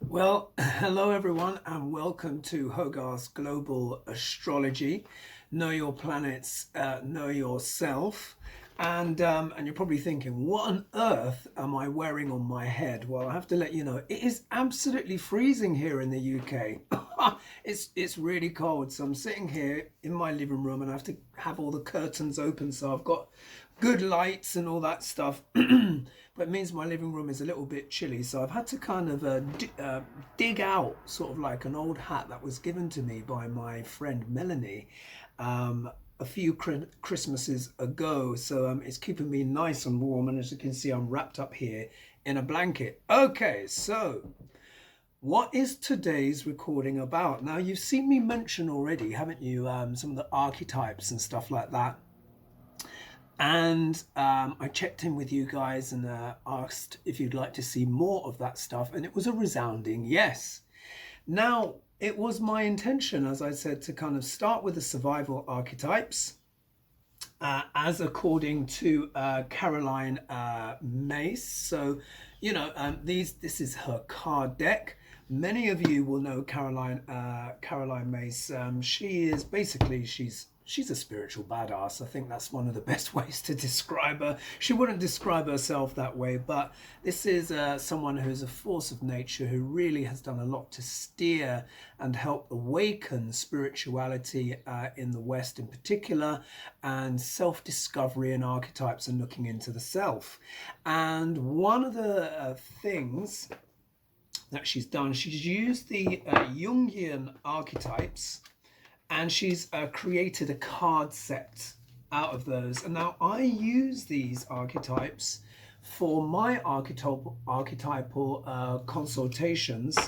Well, hello everyone, and welcome to Hogarth's Global Astrology. Know your planets, know yourself. And you're probably thinking, what on earth am I wearing on my head? Well, I have to let you know, it is absolutely freezing here in the UK. It's really cold. So I'm sitting here in my living room and I have to have all the curtains open. So I've got good lights and all that stuff. But it means my living room is a little bit chilly. So I've had to kind of dig out sort of like an old hat that was given to me by my friend Melanie. A few Christmases ago, so it's keeping me nice and warm, and as you can see, I'm wrapped up here in a blanket. Okay, so what is today's recording about? Now, you've seen me mention already, haven't you, some of the archetypes and stuff like that. And I checked in with you guys and asked if you'd like to see more of that stuff, and it was a resounding yes. Now, it was my intention, as I said, to kind of start with the survival archetypes, as according to Caroline Myss. So, this is her card deck. Many of you will know Caroline Myss. She is basically she's a spiritual badass. I think that's one of the best ways to describe her. She wouldn't describe herself that way, but this is someone who's a force of nature who really has done a lot to steer and help awaken spirituality in the West in particular, and self-discovery and archetypes and looking into the self. And one of the things that she's done, she's used the Jungian archetypes, and she's created a card set out of those. And now I use these archetypes for my archetypal consultations.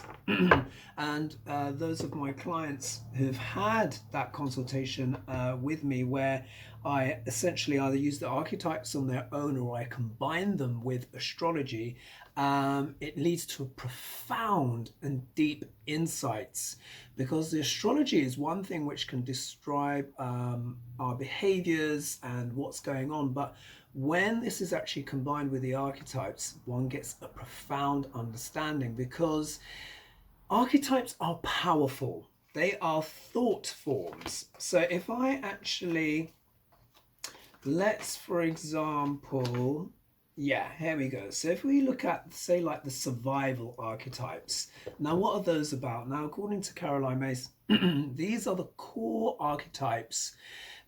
And those of my clients who've had that consultation with me, where I essentially either use the archetypes on their own or I combine them with astrology, it leads to profound and deep insights, because the astrology is one thing which can describe our behaviors and what's going on, but when this is actually combined with the archetypes, one gets a profound understanding, because archetypes are powerful. They are thought forms. So if I actually, let's, for example, yeah, here we go. So if we look at, say, like the survival archetypes. Now, what are those about? Now, according to Caroline Myss, these are the core archetypes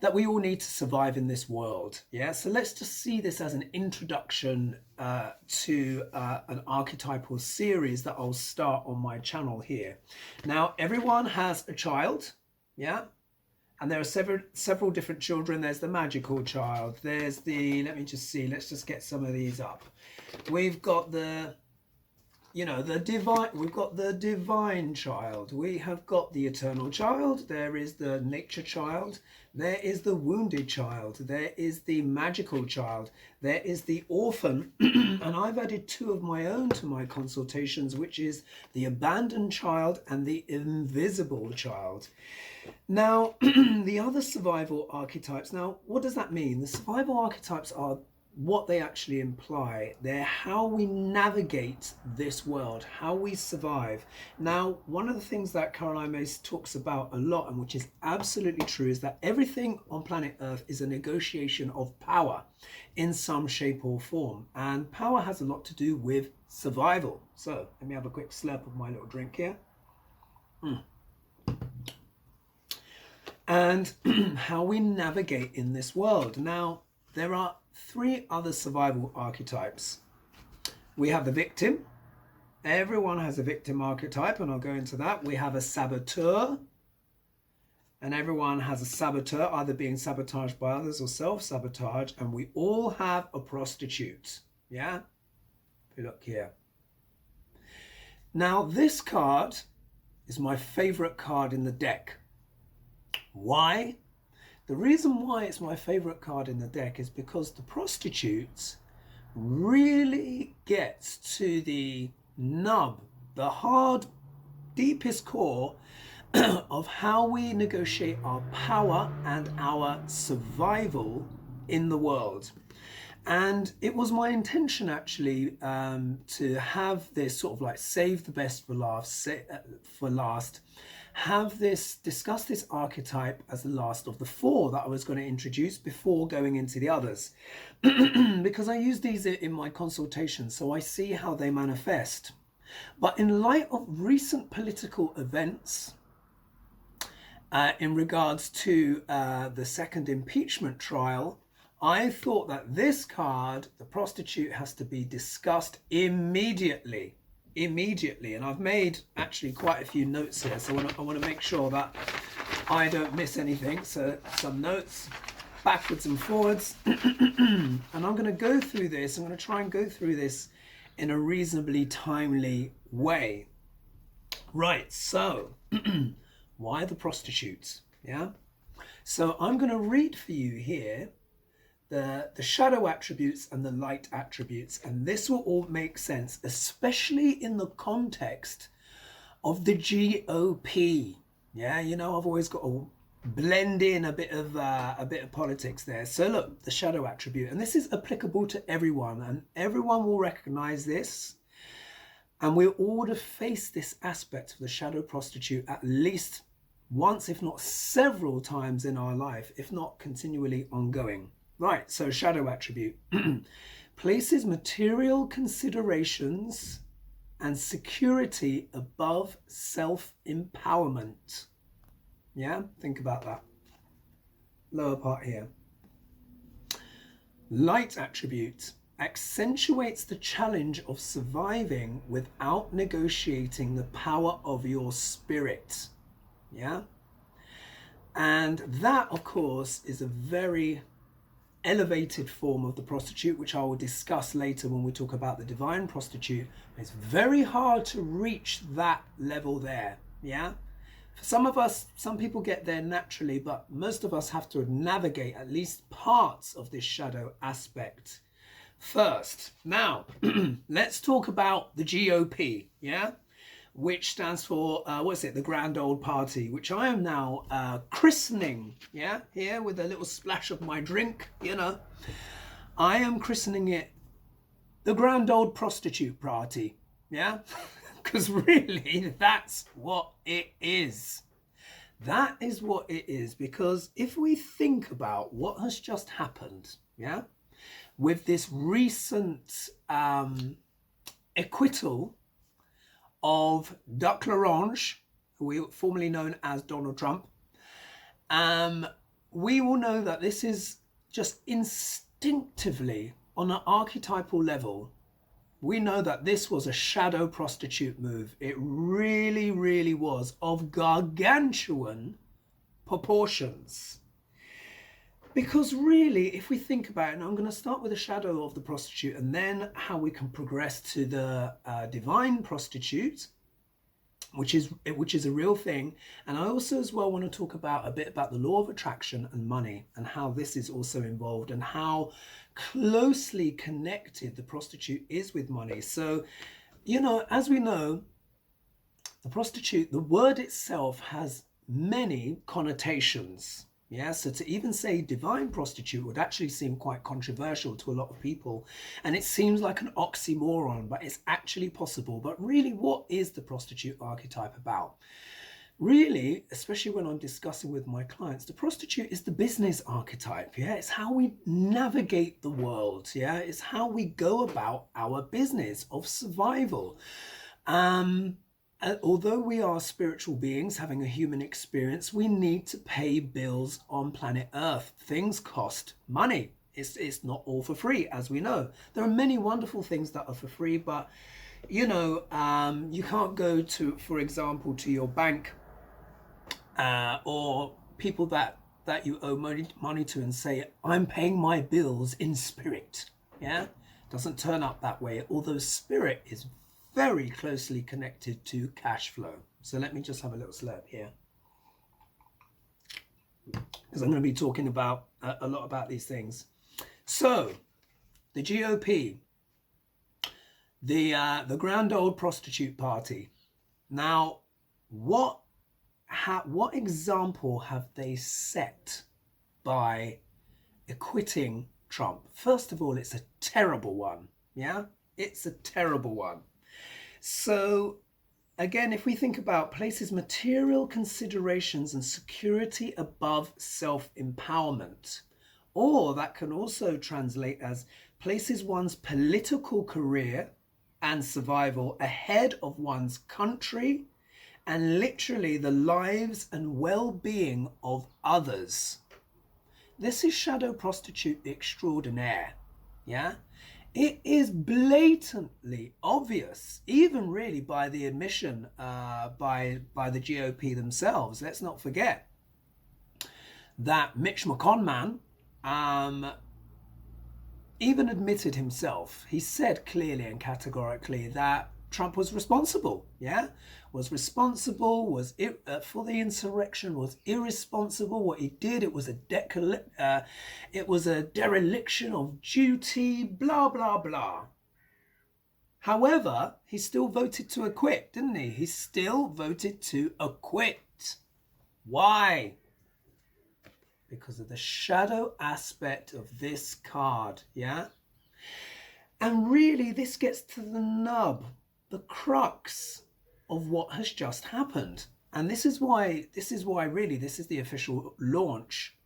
that we all need to survive in this world. Yeah, so let's just see this as an introduction to an archetypal series that I'll start on my channel here. Now, everyone has a child, yeah? And there are several different children. There's the magical child. There's the, let me just see, let's just get some of these up. We've got the, the divine, we've got the divine child. We have got the eternal child. There is the nature child. There is the wounded child. There is the magical child. There is the orphan. And I've added two of my own to my consultations, which is the abandoned child and the invisible child. Now, the other survival archetypes, now, what does that mean? The survival archetypes are what they actually imply. They're how we navigate this world, how we survive. Now, one of the things that Caroline Myss talks about a lot, and which is absolutely true, is that everything on planet Earth is a negotiation of power in some shape or form. And power has a lot to do with survival. So let me have a quick slurp of my little drink here. And how we navigate in this world. Now, there are three other survival archetypes. We have the victim. Everyone has a victim archetype, and I'll go into that. We have a saboteur, and everyone has a saboteur, either being sabotaged by others or self-sabotage, and we all have a prostitute. Yeah? If you look here. Now, this card is my favorite card in the deck. Why? The reason why it's my favorite card in the deck is because the prostitute really gets to the nub, the hard, deepest core of how we negotiate our power and our survival in the world. And it was my intention actually to have this sort of like save the best for last, have this, discuss this archetype as the last of the 4 that I was going to introduce before going into the others. Because I use these in my consultations, so I see how they manifest. But in light of recent political events, in regards to the second impeachment trial, I thought that this card, the Prostitute, has to be discussed immediately. And I've made actually quite a few notes here, so I want to make sure that I don't miss anything. So some notes backwards and forwards. And I'm going to go through this. I'm going to try and go through this in a reasonably timely way. Right, so why the Prostitutes? Yeah. So I'm going to read for you here the shadow attributes and the light attributes, and this will all make sense, especially in the context of the G.O.P. Yeah, you know, I've always got to blend in a bit of politics there. So look, the shadow attribute, and this is applicable to everyone, and everyone will recognize this, and we're all to face this aspect of the shadow prostitute at least once, if not several times in our life, if not continually ongoing. Right, so shadow attribute places material considerations and security above self-empowerment. Yeah, think about that. Lower part here. Light attribute accentuates the challenge of surviving without negotiating the power of your spirit. Yeah, and that, of course, is a very elevated form of the prostitute, which I will discuss later when we talk about the divine prostitute. It's very hard to reach that level there. Yeah, for some of us, some people get there naturally, but most of us have to navigate at least parts of this shadow aspect first. Now let's talk about the G.O.P. yeah, which stands for what's it, the Grand Old Party, which I am now christening, yeah, here with a little splash of my drink, you know. I am christening it the Grand Old Prostitute Party, yeah, because really that's what it is. That is what it is, because if we think about what has just happened, yeah, with this recent acquittal of Duck L'Orange, formerly known as Donald Trump, we will know that this is just instinctively, on an archetypal level, we know that this was a shadow prostitute move. It really, really was, of gargantuan proportions. Because really, if we think about it, and I'm going to start with the shadow of the prostitute and then how we can progress to the divine prostitute, which is a real thing. And I also as well want to talk about a bit about the law of attraction and money, and how this is also involved, and how closely connected the prostitute is with money. So, you know, as we know, the prostitute, the word itself has many connotations. Yeah, so to even say divine prostitute would actually seem quite controversial to a lot of people. And it seems like an oxymoron, but it's actually possible. But really, what is the prostitute archetype about? Really, especially when I'm discussing with my clients, the prostitute is the business archetype. Yeah, it's how we navigate the world. Yeah, it's how we go about our business of survival. Although we are spiritual beings having a human experience, we need to pay bills on planet Earth. Things cost money. It's not all for free, as we know. There are many wonderful things that are for free, but you know, you can't go to, for example, to your bank or people that you owe money to and say, I'm paying my bills in spirit. Yeah, doesn't turn up that way, although spirit is very closely connected to cash flow. So let me just have a little slurp here, because I'm going to be talking about a lot about these things. So the G.O.P, the Grand Old Prostitute Party. Now, what example have they set by acquitting Trump? First of all, it's a terrible one. Yeah, it's a terrible one. So again, if we think about places material considerations and security above self-empowerment, or that can also translate as places one's political career and survival ahead of one's country and literally the lives and well-being of others. This is shadow prostitute extraordinaire. Yeah, it is blatantly obvious, even really by the admission by the GOP themselves. Let's not forget that Mitch McConnell even admitted himself. He said clearly and categorically that Trump was responsible. Yeah, was responsible, was for the insurrection, was irresponsible. What he did, it was a dereliction of duty, blah, blah, blah. However, he still voted to acquit, didn't he? He still voted to acquit. Why? Because of the shadow aspect of this card, yeah? And really, this gets to the nub, the crux of what has just happened. And this is why really this is the official launch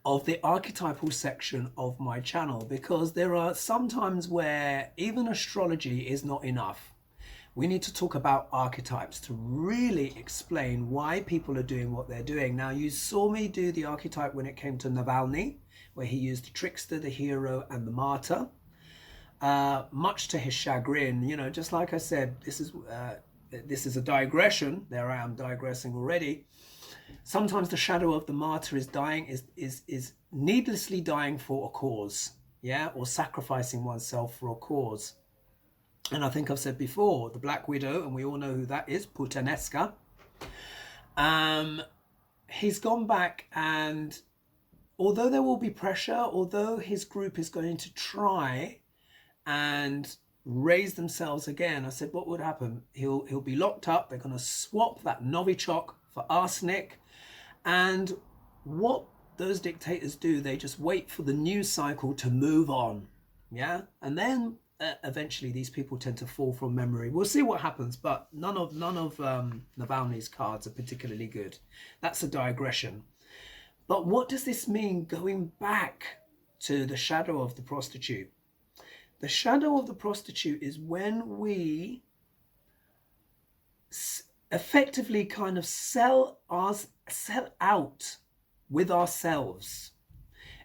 of the archetypal section of my channel, because there are some times where even astrology is not enough. We need to talk about archetypes to really explain why people are doing what they're doing. Now, you saw me do the archetype when it came to Navalny, where he used the trickster, the hero, and the martyr. Much to his chagrin, you know, just like I said, this is a digression. There I am digressing already. Sometimes the shadow of the martyr is dying, is needlessly dying for a cause, yeah, or sacrificing oneself for a cause. And I think I've said before, the Black Widow, and we all know who that is, Putanesca. He's gone back, and although there will be pressure, although his group is going to try and raise themselves again, I said, what would happen? He'll be locked up. They're going to swap that Novichok for arsenic. And what those dictators do, they just wait for the news cycle to move on. Yeah. And then eventually these people tend to fall from memory. We'll see what happens, but none of Navalny's cards are particularly good. That's a digression. But what does this mean going back to the shadow of the prostitute? The shadow of the prostitute is when we effectively kind of sell out with ourselves.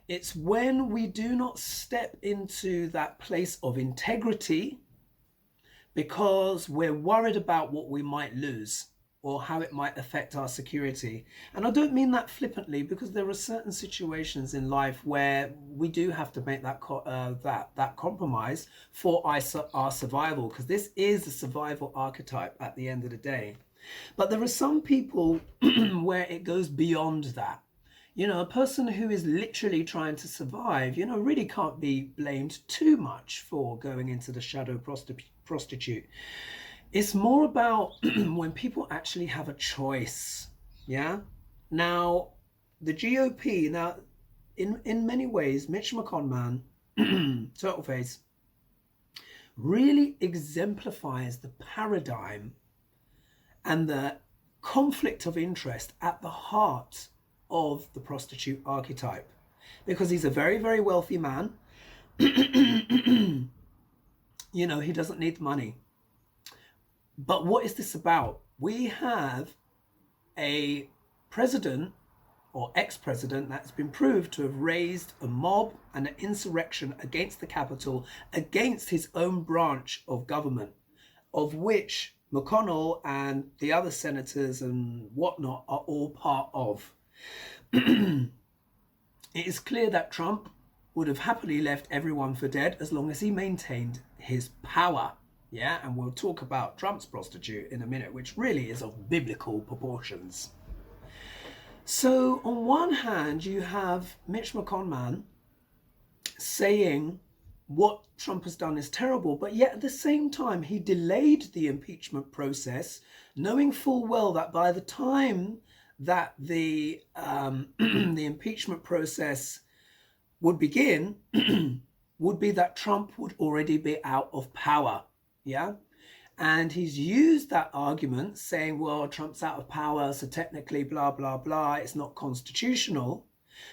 It's when we do not step into that place of integrity because we're worried about what we might lose or how it might affect our security. And I don't mean that flippantly, because there are certain situations in life where we do have to make that compromise for our survival, because this is a survival archetype at the end of the day. But there are some people where it goes beyond that. You know, a person who is literally trying to survive, you know, really can't be blamed too much for going into the shadow prostitute. It's more about when people actually have a choice. Yeah. Now, the GOP, now, in many ways, Mitch McConnell, Turtle Face, really exemplifies the paradigm and the conflict of interest at the heart of the prostitute archetype, because he's a very, very wealthy man. You know, he doesn't need money. But what is this about? We have a president or ex-president that's been proved to have raised a mob and an insurrection against the Capitol, against his own branch of government, of which McConnell and the other senators and whatnot are all part of. It is clear that Trump would have happily left everyone for dead as long as he maintained his power. Yeah, and we'll talk about Trump's prostitute in a minute, which really is of biblical proportions. So on one hand, you have Mitch McConnell saying what Trump has done is terrible, but yet at the same time, he delayed the impeachment process, knowing full well that by the time that the impeachment process would begin would be that Trump would already be out of power. Yeah. And he's used that argument saying, well, Trump's out of power, so technically blah, blah, blah, it's not constitutional.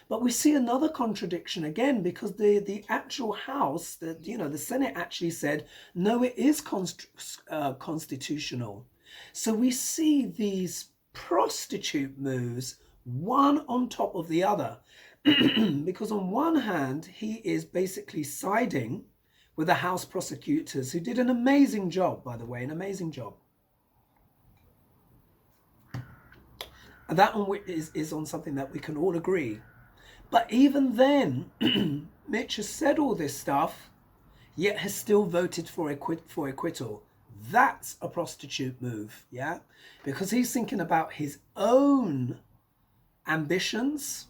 But we see another contradiction again, because the actual House, the Senate actually said, no, it is constitutional. So we see these prostitute moves, one on top of the other. Because on one hand, he is basically siding with the House prosecutors, who did an amazing job, by the way, an amazing job. And that one is on something that we can all agree. But even then, Mitch has said all this stuff, yet has still voted for acquittal. That's a prostitute move, yeah? Because he's thinking about his own ambitions,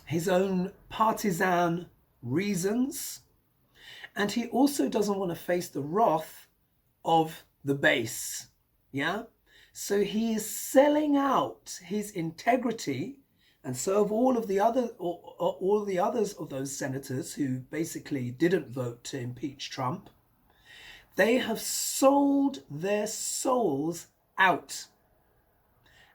his own partisan reasons, and he also doesn't want to face the wrath of the base, yeah? So he is selling out his integrity, and so of all of the others of those senators who basically didn't vote to impeach Trump, they have sold their souls out.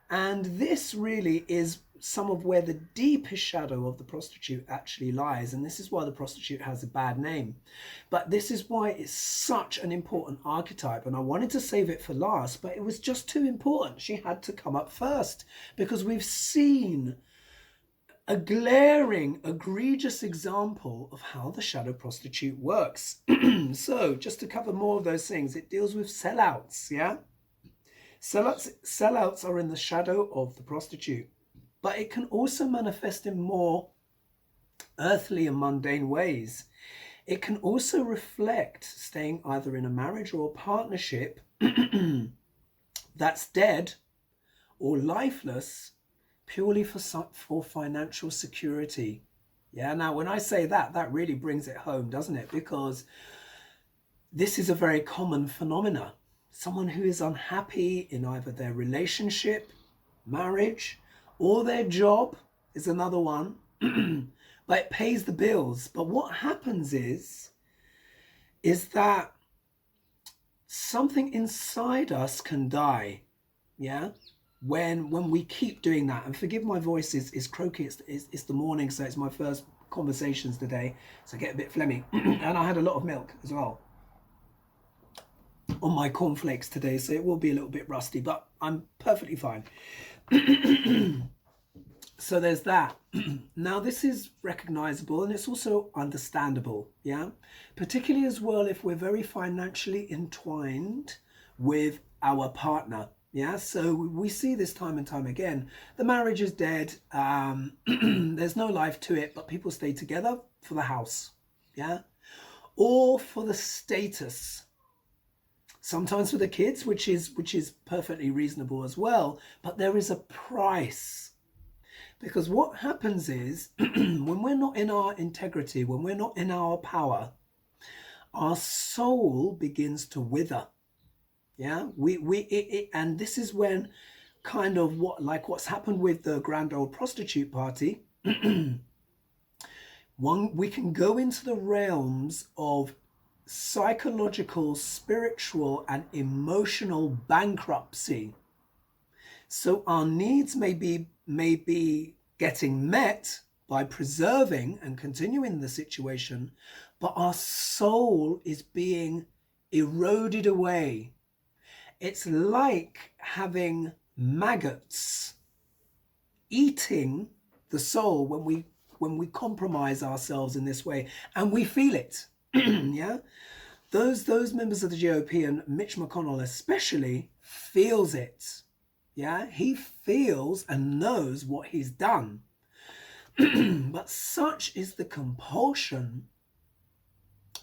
And this really is some of where the deepest shadow of the prostitute actually lies. And this is why the prostitute has a bad name. But this is why it's such an important archetype. And I wanted to save it for last, but it was just too important. She had to come up first, because we've seen a glaring, egregious example of how the shadow prostitute works. So just to cover more of those things, it deals with sellouts, yeah? Sellouts are in the shadow of the prostitute, but it can also manifest in more earthly and mundane ways. It can also reflect staying either in a marriage or a partnership that's dead or lifeless purely for financial security. Yeah, now when I say that, that really brings it home, doesn't it? Because this is a very common phenomena. Someone who is unhappy in either their relationship, marriage, or their job is another one. But it pays the bills. But what happens is that something inside us can die. Yeah? When we keep doing that. And forgive my voice is croaky. It's the morning, so it's my first conversations today. So I get a bit phlegmy. And I had a lot of milk as well on my cornflakes today, so it will be a little bit rusty, but I'm perfectly fine. So there's that. Now this is recognizable, and it's also understandable, yeah? Particularly as well if we're very financially entwined with our partner, yeah? So we see this time and time again. The marriage is dead, there's no life to it, but people stay together for the house, yeah? Or for the status. Sometimes for the kids, which is perfectly reasonable as well, but there is a price. Because what happens is, when we're not in our integrity, when we're not in our power, our soul begins to wither. Yeah, and this is when kind of what's happened with the grand old prostitute party. We can go into the realms of psychological, spiritual, and emotional bankruptcy. So our needs may be getting met by preserving and continuing the situation, but our soul is being eroded away. It's like having maggots eating the soul when we compromise ourselves in this way, and we feel it. Yeah, those members of the G.O.P, and Mitch McConnell especially, feels it. Yeah, he feels and knows what he's done. But such is the compulsion,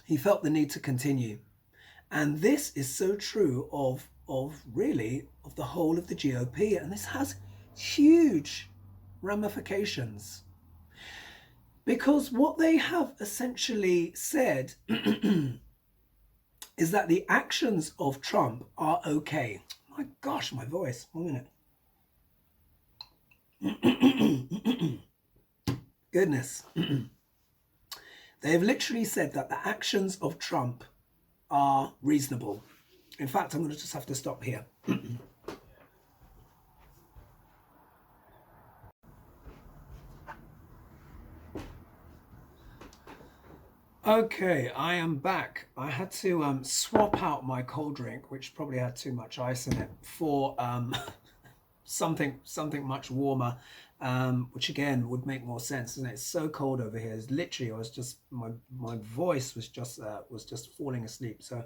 he felt the need to continue. And this is so true of the whole of the G.O.P, and this has huge ramifications. Because what they have essentially said is that the actions of Trump are okay. My gosh, my voice. 1 minute. Goodness. They've literally said that the actions of Trump are reasonable. In fact, I'm going to just have to stop here. Okay, I am back. I had to swap out my cold drink, which probably had too much ice in it, for something much warmer, which again would make more sense. And it's so cold over here. It's literally, I was just my voice was just falling asleep. So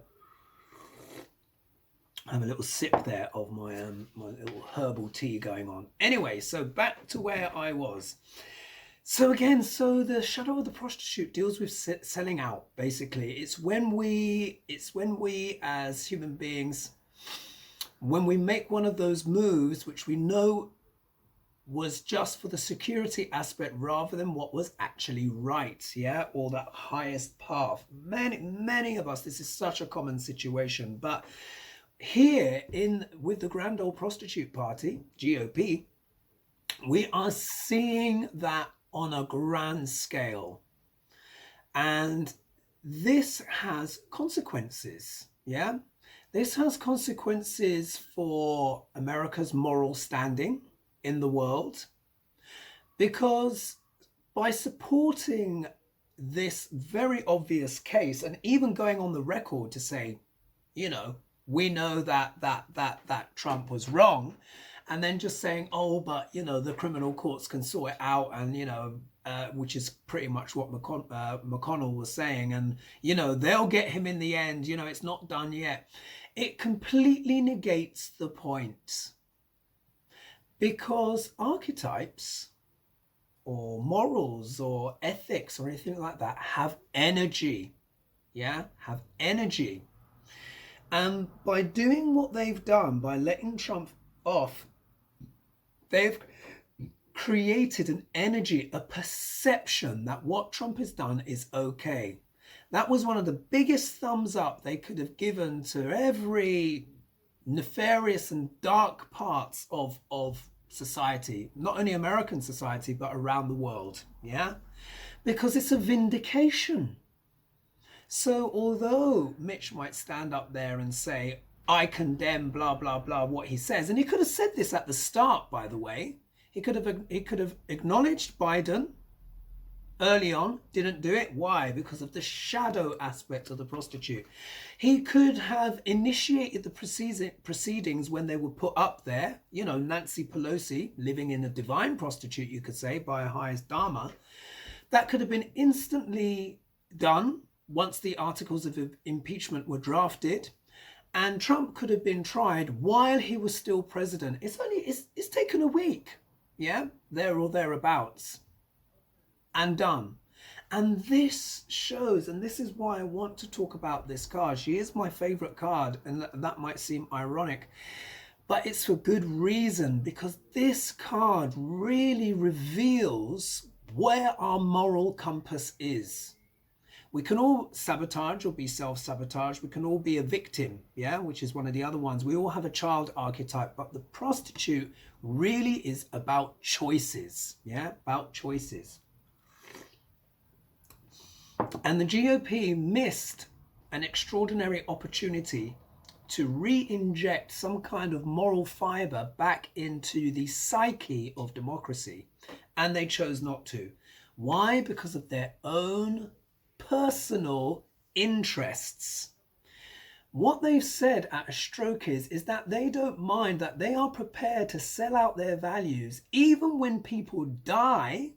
I have a little sip there of my my little herbal tea going on. Anyway, so back to where I was. So again, so the shadow of the prostitute deals with selling out. Basically, it's when we as human beings, when we make one of those moves which we know was just for the security aspect rather than what was actually right, yeah, or that highest path. Many of us, this is such a common situation. But here with the Grand Old Prostitute Party, G.O.P, we are seeing that on a grand scale, and this has consequences. Yeah, this has consequences for America's moral standing in the world, because by supporting this very obvious case and even going on the record to say, you know, we know that Trump was wrong, and then just saying, oh, but, you know, the criminal courts can sort it out, and, you know, which is pretty much what McConnell was saying, and, you know, they'll get him in the end, you know, it's not done yet. It completely negates the point, because archetypes or morals or ethics or anything like that have energy, yeah, have energy. And by doing what they've done, by letting Trump off, they've created an energy, a perception that what Trump has done is okay. That was one of the biggest thumbs up they could have given to every nefarious and dark parts of society, not only American society, but around the world, yeah? Because it's a vindication. So although Mitch might stand up there and say, I condemn blah, blah, blah, what he says. And he could have said this at the start, by the way. He could have acknowledged Biden early on, didn't do it. Why? Because of the shadow aspect of the prostitute. He could have initiated the proceedings when they were put up there. You know, Nancy Pelosi, living in a divine prostitute, you could say, by a highest dharma. That could have been instantly done once the articles of impeachment were drafted. And Trump could have been tried while he was still president. It's taken a week, yeah, there or thereabouts, and done. And this shows, and this is why I want to talk about this card. She is my favorite card, and that might seem ironic, but it's for good reason, because this card really reveals where our moral compass is. We can all sabotage or be self-sabotage. We can all be a victim, yeah, which is one of the other ones. We all have a child archetype, but the prostitute really is about choices, yeah, about choices. And the GOP missed an extraordinary opportunity to re-inject some kind of moral fiber back into the psyche of democracy, and they chose not to. Why? Because of their own personal interests. What they've said at a stroke is that they don't mind, that they are prepared to sell out their values even when people die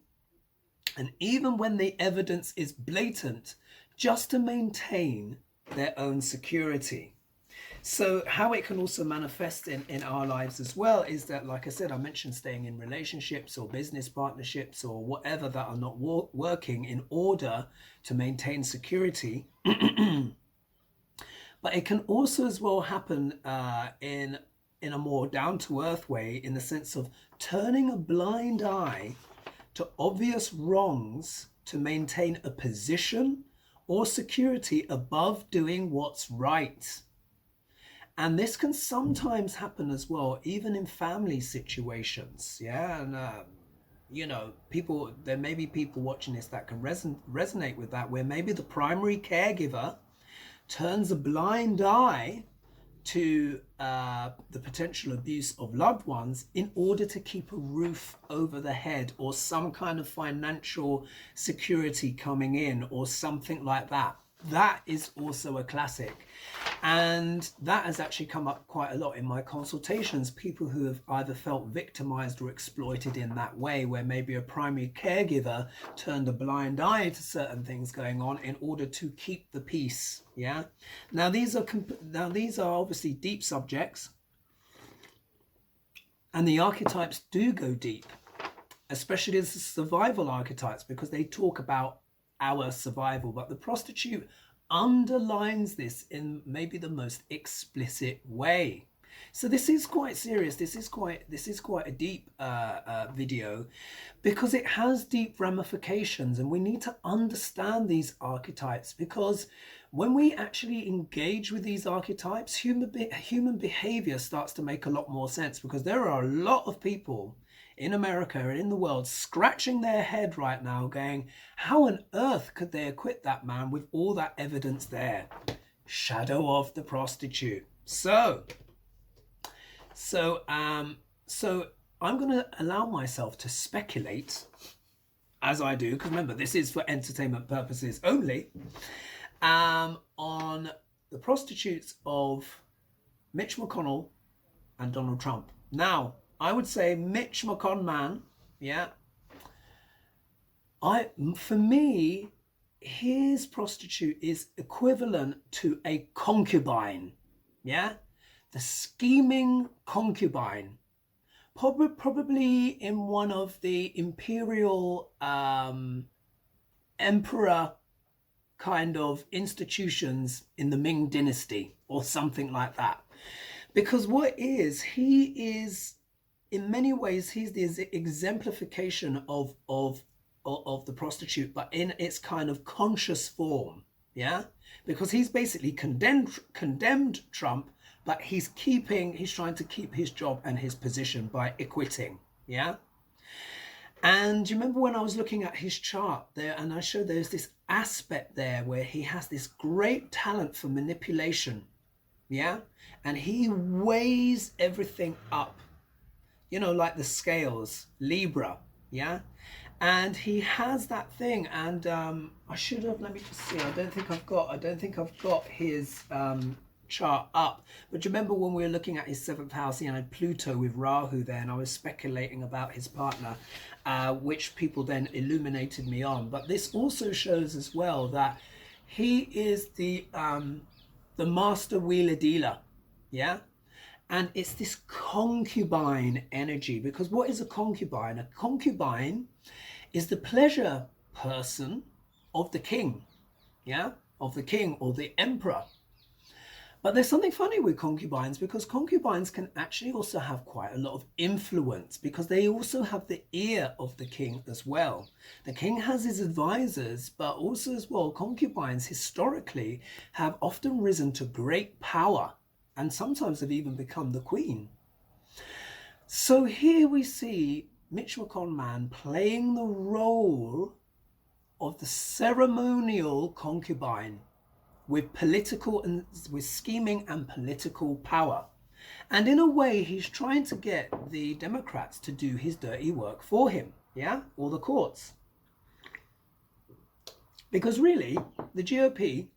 and even when the evidence is blatant, just to maintain their own security. So how it can also manifest in our lives as well is that, like I said, I mentioned staying in relationships or business partnerships or whatever that are not working in order to maintain security. But it can also as well happen in a more down-to-earth way, in the sense of turning a blind eye to obvious wrongs to maintain a position or security above doing what's right. And this can sometimes happen as well, even in family situations, yeah, and you know, people, there may be people watching this that can resonate with that, where maybe the primary caregiver turns a blind eye to the potential abuse of loved ones in order to keep a roof over the head or some kind of financial security coming in or something like that. That is also a classic. And that has actually come up quite a lot in my consultations. People who have either felt victimized or exploited in that way, where maybe a primary caregiver turned a blind eye to certain things going on in order to keep the peace. Yeah. Now these are obviously deep subjects, and the archetypes do go deep, especially the survival archetypes, because they talk about our survival. But the prostitute underlines this in maybe the most explicit way. So this is quite serious. This is quite a deep video, because it has deep ramifications, and we need to understand these archetypes, because when we actually engage with these archetypes, human behavior starts to make a lot more sense, because there are a lot of people in America and in the world scratching their head right now going, how on earth could they acquit that man with all that evidence there? Shadow of the prostitute. So I'm going to allow myself to speculate, as I do, because remember, this is for entertainment purposes only, on the prostitutes of Mitch McConnell and Donald Trump. Now, I would say Mitch McConnell, yeah, for me, his prostitute is equivalent to a concubine, yeah, the scheming concubine, probably in one of the imperial emperor kind of institutions in the Ming dynasty or something like that. Because he is in many ways, he's the exemplification of the prostitute, but in its kind of conscious form, yeah? Because he's basically condemned Trump, but he's trying to keep his job and his position by acquitting, yeah? And you remember when I was looking at his chart there, and I showed there's this aspect there where he has this great talent for manipulation, yeah? And he weighs everything up, you know, like the scales, Libra, yeah? And he has that thing, and I should have, let me just see, I don't think I've got his chart up. But do you remember when we were looking at his 7th house, he had Pluto with Rahu there, and I was speculating about his partner, which people then illuminated me on. But this also shows as well that he is the master wheeler dealer, yeah? And it's this concubine energy, because what is a concubine? A concubine is the pleasure person of the king, yeah? Of the king or the emperor. But there's something funny with concubines, because concubines can actually also have quite a lot of influence, because they also have the ear of the king as well. The king has his advisors, but also as well, concubines historically have often risen to great power, and sometimes have even become the queen. So here we see Mitch McConnell playing the role of the ceremonial concubine with scheming and political power. And in a way, he's trying to get the Democrats to do his dirty work for him, yeah, or the courts. Because really, the GOP,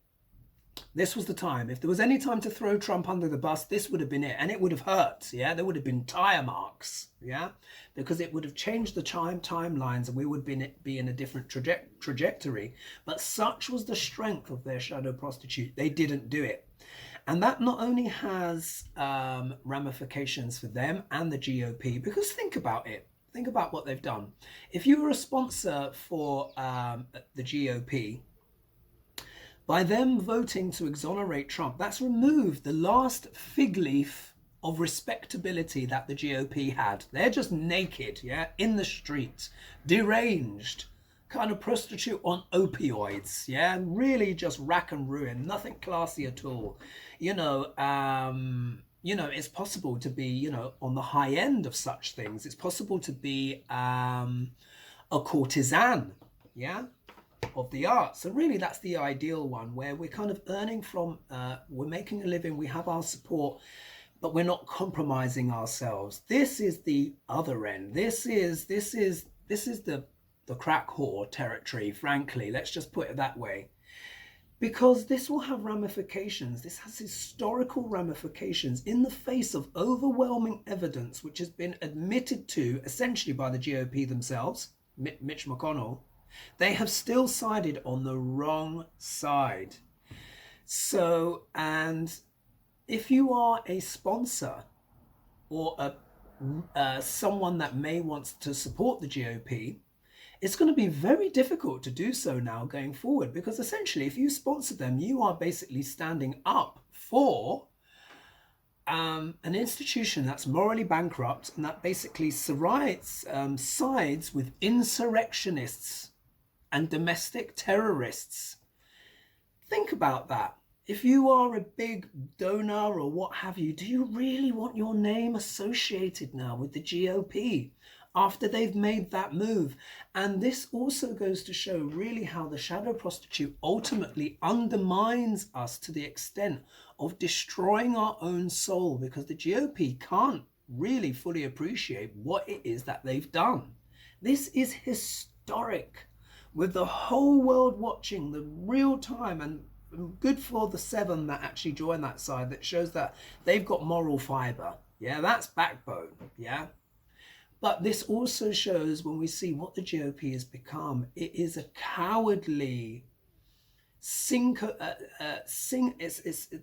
this was the time. If there was any time to throw Trump under the bus, this would have been it. And it would have hurt, yeah? There would have been tire marks, yeah? Because it would have changed the timelines, and we would be in a different trajectory. But such was the strength of their shadow prostitute. They didn't do it. And that not only has ramifications for them and the GOP, because think about it. Think about what they've done. If you were a sponsor for the GOP, by them voting to exonerate Trump, that's removed the last fig leaf of respectability that the GOP had. They're just naked, yeah, in the streets, deranged, kind of prostitute on opioids, yeah, really just rack and ruin, nothing classy at all. You know, you know, it's possible to be, you know, on the high end of such things. It's possible to be a courtesan, yeah, of the arts. And really that's the ideal one, where we're kind of earning from, we're making a living, we have our support, but we're not compromising ourselves. This is the other end. This is the crack whore territory, frankly. Let's just put it that way. Because this will have ramifications. This has historical ramifications in the face of overwhelming evidence, which has been admitted to essentially by the GOP themselves, Mitch McConnell. They have still sided on the wrong side. So, and if you are a sponsor or someone that may want to support the GOP, it's going to be very difficult to do so now going forward, because essentially if you sponsor them, you are basically standing up for an institution that's morally bankrupt and that basically sides with insurrectionists and domestic terrorists. Think about that. If you are a big donor or what have you, do you really want your name associated now with the GOP after they've made that move? And this also goes to show really how the shadow prostitute ultimately undermines us to the extent of destroying our own soul, because the GOP can't really fully appreciate what it is that they've done. This is historic, with the whole world watching the real time, and good for the 7 that actually joined that side. That shows that they've got moral fiber. Yeah, that's backbone. Yeah. But this also shows, when we see what the GOP has become, it is a cowardly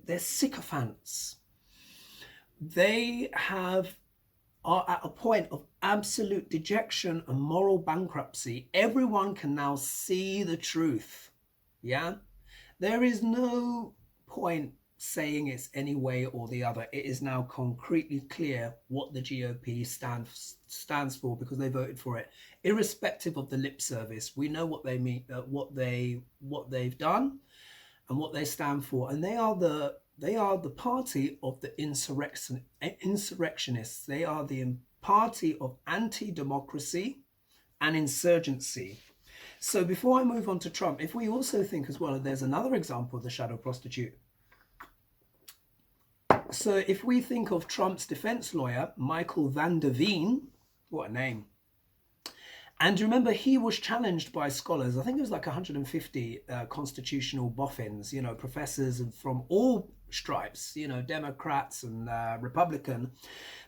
they're sycophants. They are at a point of absolute dejection and moral bankruptcy. Everyone can now see the truth. Yeah. There is no point saying it's any way or the other. It is now concretely clear what the GOP stands for, because they voted for it, irrespective of the lip service. We know what they mean, what they've done, and what they stand for. And they are the party of the insurrectionists. They are the party of anti-democracy and insurgency. So before I move on to Trump, if we also think as well, there's another example of the shadow prostitute. So if we think of Trump's defense lawyer, Michael Van der Veen, what a name. And remember, he was challenged by scholars. I think it was like 150 constitutional boffins, you know, professors from all stripes, you know, Democrats and Republican,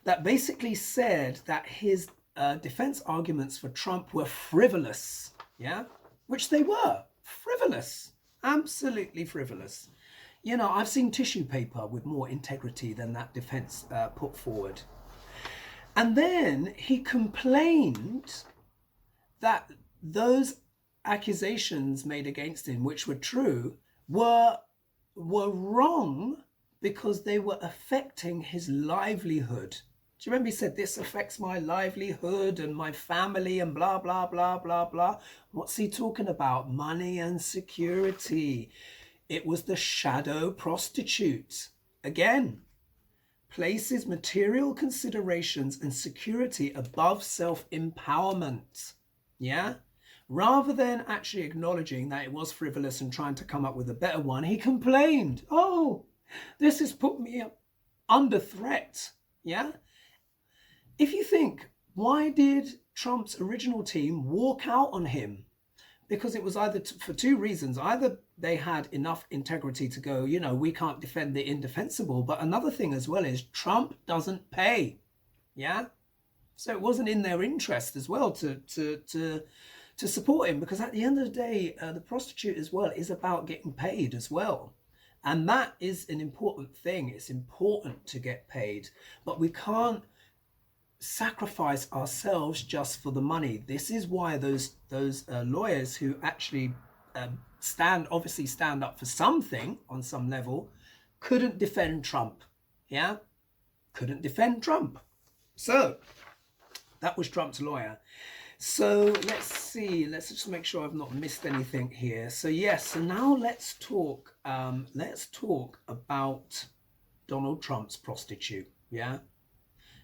that basically said that his defense arguments for Trump were frivolous. Yeah, which they were. Frivolous. Absolutely frivolous. You know, I've seen tissue paper with more integrity than that defense put forward. And then he complained that those accusations made against him, which were true, were wrong because they were affecting his livelihood. Do you remember he said, this affects my livelihood and my family and blah, blah, blah, blah, blah. What's he talking about? Money and security. It was the shadow prostitute. Again, places material considerations and security above self-empowerment. Yeah? Rather than actually acknowledging that it was frivolous and trying to come up with a better one, he complained, oh, this has put me under threat. Yeah? If you think, why did Trump's original team walk out on him? Because it was either for 2 reasons. Either they had enough integrity to go, you know, we can't defend the indefensible. But another thing as well is Trump doesn't pay. Yeah. So it wasn't in their interest as well to support him, because at the end of the day, the prostitute as well is about getting paid as well. And that is an important thing. It's important to get paid, but we can't sacrifice ourselves just for the money. This is why those lawyers who actually stand up for something on some level couldn't defend Trump. Yeah, couldn't defend Trump. So that was Trump's lawyer. So let's see, let's just make sure I've not missed anything here. So yes, so now let's talk about Donald Trump's Prostitute. Yeah.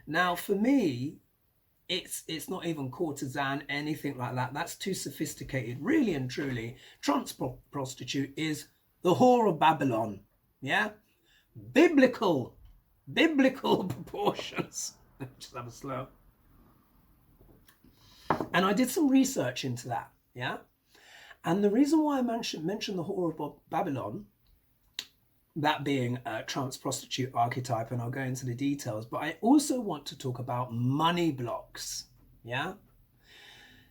Now, for me, it's not even courtesan, anything like that. That's too sophisticated. Really and truly, Trump's Prostitute is the whore of Babylon. Yeah. Biblical proportions. Just have a slow. And I did some research into that. Yeah. And the reason why I mentioned the whore of Babylon, that being Trump's prostitute archetype, and I'll go into the details, but I also want to talk about money blocks. Yeah.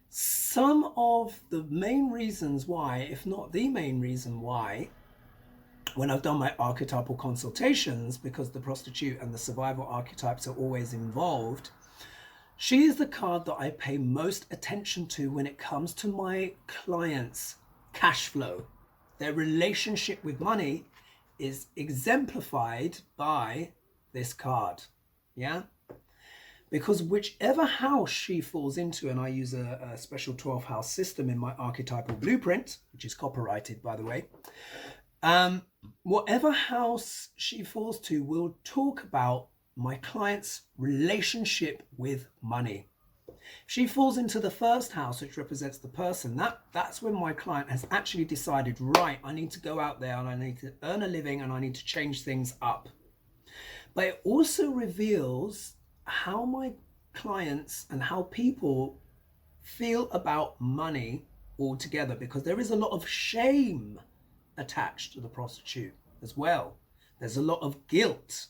Some of the main reasons why, if not the main reason why, when I've done my archetypal consultations, because the prostitute and the survival archetypes are always involved, she is the card that I pay most attention to when it comes to my clients' cash flow. Their relationship with money is exemplified by this card. Yeah? Because whichever house she falls into, and I use a special 12 house system in my archetypal blueprint, which is copyrighted, by the way, whatever house she falls to will talk about my client's relationship with money. If she falls into the first house, which represents the person, that's when my client has actually decided, right, I need to go out there and I need to earn a living and I need to change things up. But it also reveals how my clients and how people feel about money altogether, because there is a lot of shame attached to the prostitute as well. There's a lot of guilt.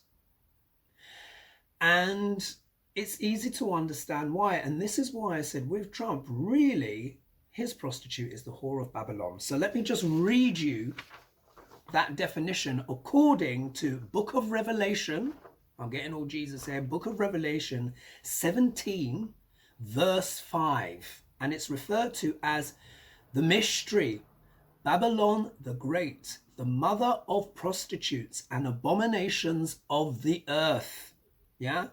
And it's easy to understand why. And this is why I said with Trump, really, his prostitute is the whore of Babylon. So let me just read you that definition according to Book of Revelation. I'm getting all Jesus here. Book of Revelation 17, verse 5. And it's referred to as the mystery, Babylon the Great, the mother of prostitutes and abominations of the earth. Yeah?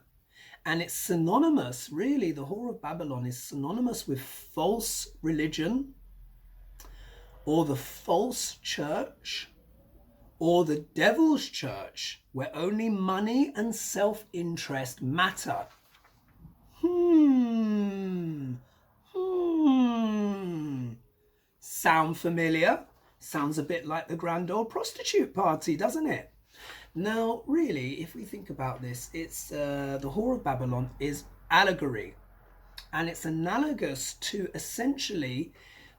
And it's synonymous, really, the whore of Babylon is synonymous with false religion, or the false church, or the devil's church, where only money and self-interest matter. Sound familiar? Sounds a bit like the grand old prostitute party, doesn't it? Now, really, if we think about this, it's the whore of Babylon is allegory, and it's analogous to essentially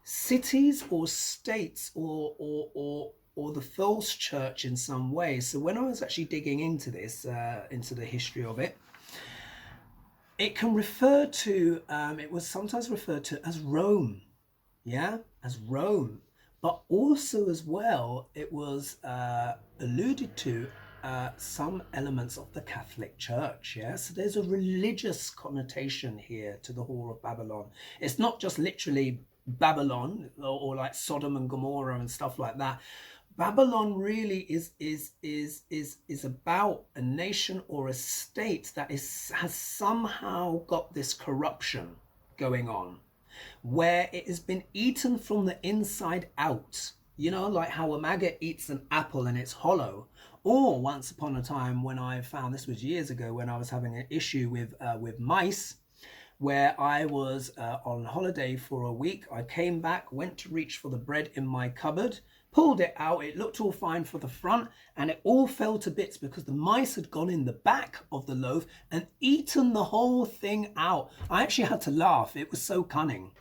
cities or states or the false church in some way. So when I was actually digging into this, into the history of it, it can refer to, it was sometimes referred to as Rome, yeah, as Rome, but also as well, it was alluded to some elements of the Catholic Church, yeah? So there's a religious connotation here to the whore of Babylon. It's not just literally Babylon or like Sodom and Gomorrah and stuff like that. Babylon really is about a nation or a state that has somehow got this corruption going on, where it has been eaten from the inside out. You know, like how a maggot eats an apple and it's hollow. Or once upon a time when I found, this was years ago, when I was having an issue with MYSS, where I was on holiday for a week. I came back, went to reach for the bread in my cupboard, pulled it out. It looked all fine for the front, and it all fell to bits because the mice had gone in the back of the loaf and eaten the whole thing out. I actually had to laugh. It was so cunning.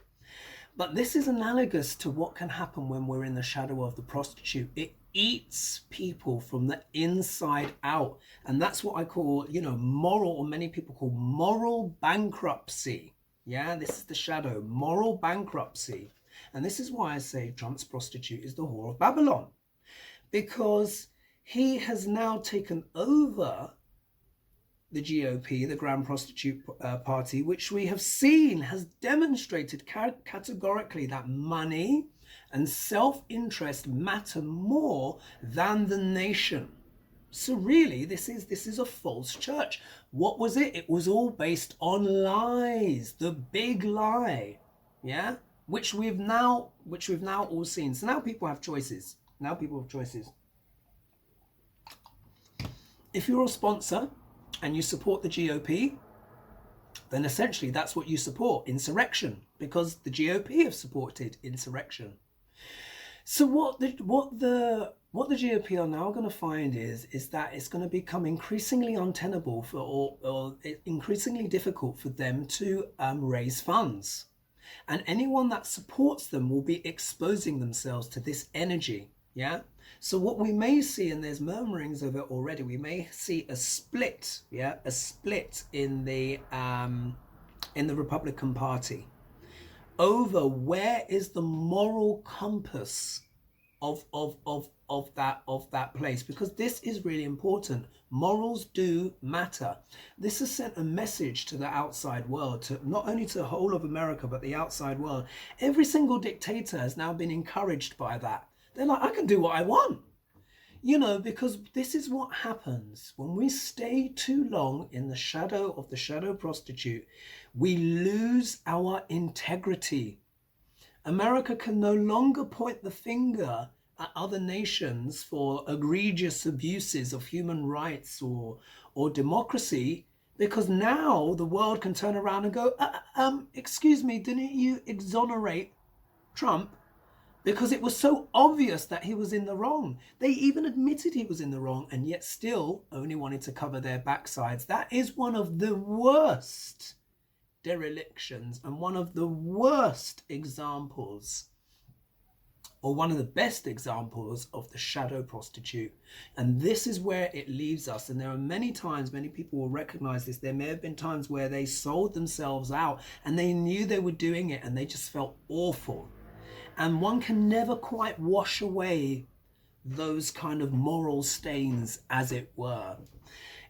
But this is analogous to what can happen when we're in the shadow of the prostitute. It eats people from the inside out. And that's what I call, you know, moral, or many people call moral bankruptcy. Yeah, this is the shadow, moral bankruptcy. And this is why I say Trump's prostitute is the whore of Babylon. Because he has now taken over the G.O.P, the Grand Prostitute Party, which we have seen has demonstrated categorically that money and self-interest matter more than the nation. So really, this is a false church. What was it? It was all based on lies, the big lie, yeah, which we've now all seen. So now people have choices. Now people have choices. if you're a sponsor and you support the GOP, then essentially that's what you support, insurrection, because the GOP have supported insurrection. So what the GOP are now going to find is that it's going to become increasingly untenable for, or increasingly difficult for them to raise funds. And anyone that supports them will be exposing themselves to this energy, yeah? So what we may see, and there's murmurings of it already, we may see a split, yeah? A split in the Republican Party over where is the moral compass of that place, because this is really important. Morals do matter. This has sent a message to the outside world, to not only to the whole of America but the outside world. Every single dictator has now been encouraged by that. They're like, I can do what I want, you know, because this is what happens when we stay too long in the shadow of the shadow prostitute. We lose our integrity. America can no longer point the finger at other nations for egregious abuses of human rights or democracy, because now the world can turn around and go, excuse me, didn't you exonerate Trump? Because it was so obvious that he was in the wrong. They even admitted he was in the wrong, and yet still only wanted to cover their backsides. That is one of the worst derelictions and one of the worst examples, or one of the best examples, of the shadow prostitute. And this is where it leaves us. And there are many times, many people will recognize this, there may have been times where they sold themselves out and they knew they were doing it and they just felt awful. And one can never quite wash away those kind of moral stains, as it were.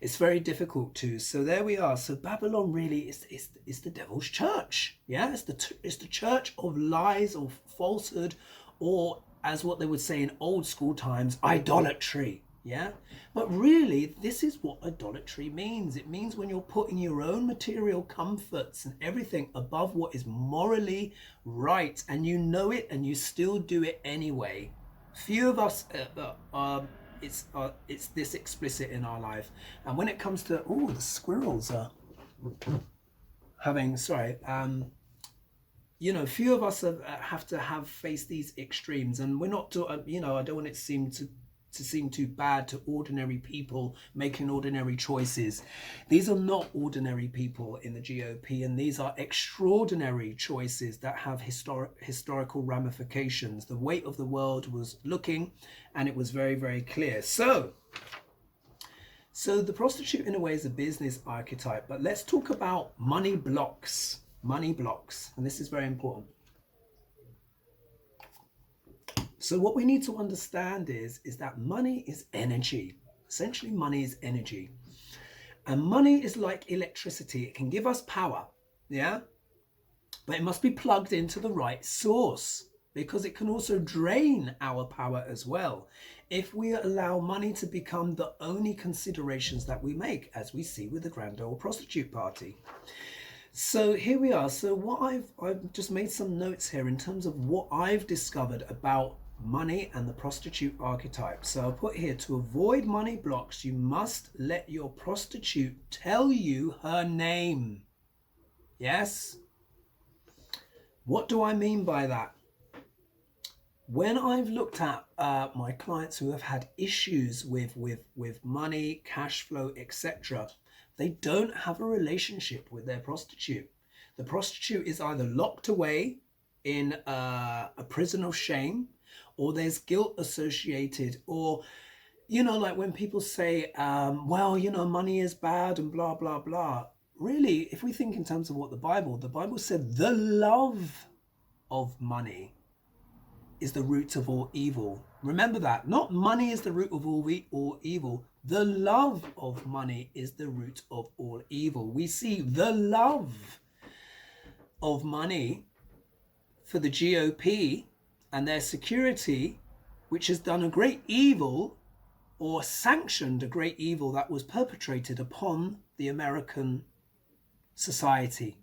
It's very difficult to. So there we are. So Babylon really is the devil's church. Yeah, it's the church of lies, or falsehood, or, as what they would say in old school times, idolatry. Yeah, but really this is what idolatry means. It means when you're putting your own material comforts and everything above what is morally right, and you know it and you still do it anyway. Few of us it's this explicit in our life. And when it comes to, oh, the squirrels are having, sorry, you know, few of us have to face these extremes, and we're not, you know, I don't want it to seem too bad to ordinary people making ordinary choices. These are not ordinary people in the GOP, and these are extraordinary choices that have historical ramifications. The weight of the world was looking, and it was very, very clear. So the prostitute in a way is a business archetype, but let's talk about money blocks. Money blocks, and this is very important. So what we need to understand is that money is energy. Essentially, money is energy. And money is like electricity. It can give us power, yeah? But it must be plugged into the right source, because it can also drain our power as well if we allow money to become the only considerations that we make, as we see with the grand old prostitute party. So here we are. So what I've just made some notes here in terms of what I've discovered about money and the prostitute archetype. So I'll put here, to avoid money blocks, you must let your prostitute tell you her name. Yes? What do I mean by that? When I've looked at my clients who have had issues with money, cash flow, etc., they don't have a relationship with their prostitute. The prostitute is either locked away in a prison of shame, or there's guilt associated, or, you know, like when people say, well, you know, money is bad and blah, blah, blah. Really, if we think in terms of what the Bible said, the love of money is the root of all evil. Remember that. Not money is the root of all evil. The love of money is the root of all evil. We see the love of money for the GOP and their security, which has done a great evil, or sanctioned a great evil that was perpetrated upon the American society.